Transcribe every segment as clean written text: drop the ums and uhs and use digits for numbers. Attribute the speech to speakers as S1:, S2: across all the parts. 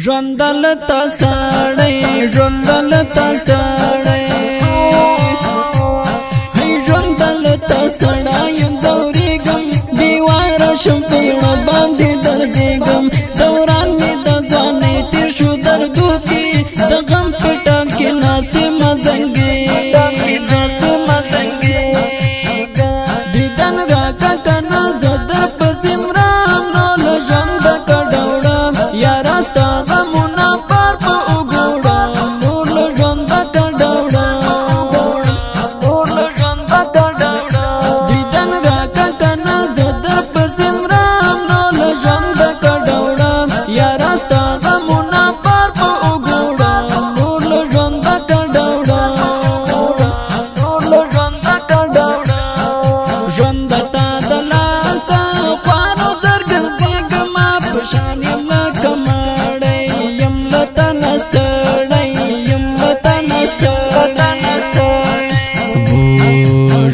S1: ژوندل تستړی ژوندل تستړی هی ژوندل تستړی دورېږم بیواره شم پیړه باندې دردېږم دوران مې د ځوانۍ تېر شو دردو کې د غم په ټال کې ناستې مزنګې دیدن راکه کنه زه در پسې مرم نو له ژونده کډوړم یاره ستا غمونه پار په وګوړم نور له ژونده کډوړم دیدن راکه کنه زه در پسې مرم نو له ژونده کډوړم یاره ستا غمونه پار په وګوړم نور له ژونده کډوړم ژوند ستا د لاسه خوارو زرګرځېږمه په شان یم لکه مړی یم له تنه ستړی یم له تنه ستړی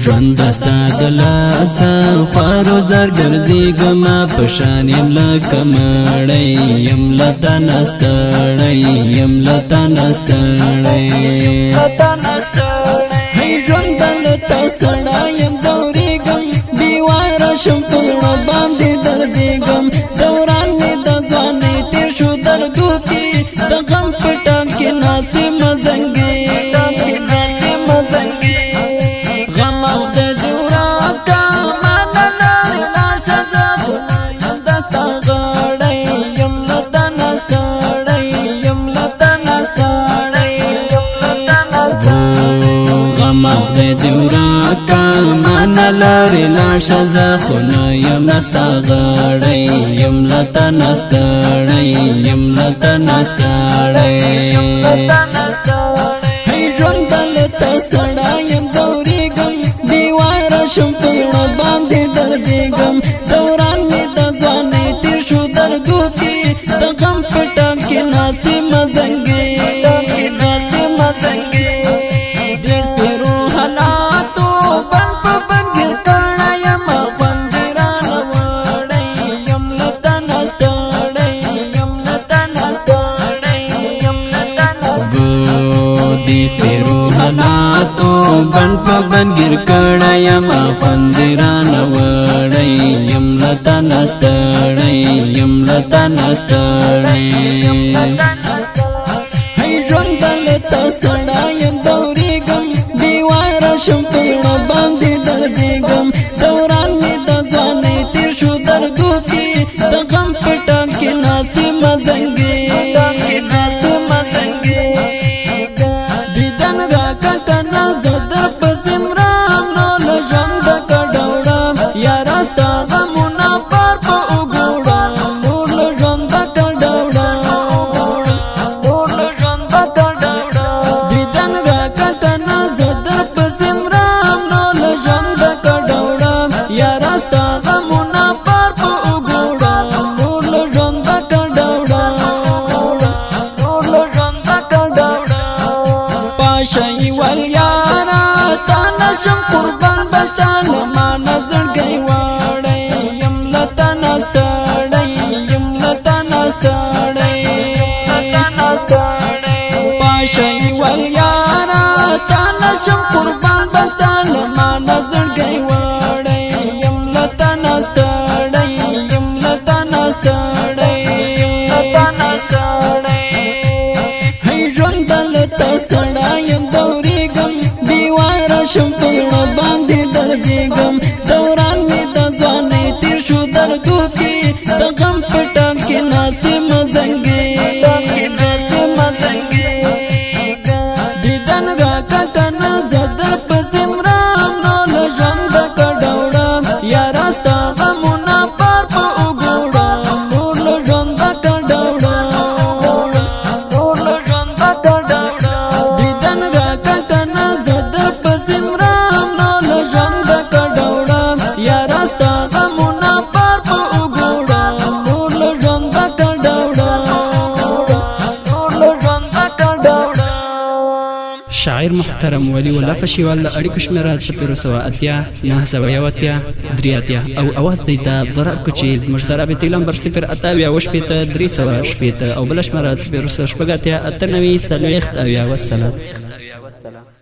S1: ژوند ستا د لاسه خوارو زرګرځېږمه په شان یم لکه مړی یم له تنه ستړی یم له تنه ستړی هی ژوند له ستړی یم دورېږم بیواره شم پیړه باندې دردېږم دوران مې د ځوانۍ تېر شو دردو کې د غم په ټال کې ناستې مزنګې غم او د دې ورکه مانه لرې لاړ شه زه خو نه یم د ستا غړی یم له تنه ستړی یم له تنه ستړی غم او د دې ورکه مانه لرې لاړ شه زه خو نه یم د ستا غړی یم له تنه ستړی یم له تنه ستړی هی ژوند له ستړی یم دورېږم بیواره شم پیړه باندې دردېږم دوران مې د ځوانۍ تېر شو دردو کې د غم په ټال کې ناستې مزنګې دې سپېرو حالاتو بند په بند ګیر کړی یم خوندې رانه وړی یم له تنه ستړی یم له تنه ستړی دې سپېرو حالاتو بند په بند ګیر کړی یم خوندې رانه وړی یم له تنه ستړی یم له تنه ستړی هی ژوند له ستړی یم دورېږم بیواره شم پیړه باندې دردېږم دوران مې د ځوانۍ تېر شو دردو کې د غم په ټال کې ناستې مزنګې دیدن راکه کنه زه در پسې مرم نو له ژونده کډوړم یاره ستا غمونه پار په وګوړم نور له ژونده کډوړم دیدن راکه کنه زه در پسې مرم نو له ژونده کډوړم یاره ستا غمونه پار په وګوړم نور له ژونده کډوړم پاشای ول یاره تا نشم قربان بستا له مانه زړګی وړی یم له تنه ستړی یم له تنه ستړی پاشای ول یاره تا نشم قربان بستا له مانه زړګی وړی یم له تنه ستړی یم له تنه ستړی هی ژوند له ستړی یم دورېږم بیواره شم پیړه باندې دردېږم دوران مې د ځوانۍ تېر شو دردو کې د غم په ټال کې ناستې مزنګې دیدن راکه کنه زه در
S2: شاعر محترم ولی الله فشیوال د اړیکو شمیره 080 980 3 او اواز دیتا ضرب کو چې زموږ د رابطې نمبر 0 او بل شمیره 0 والسلام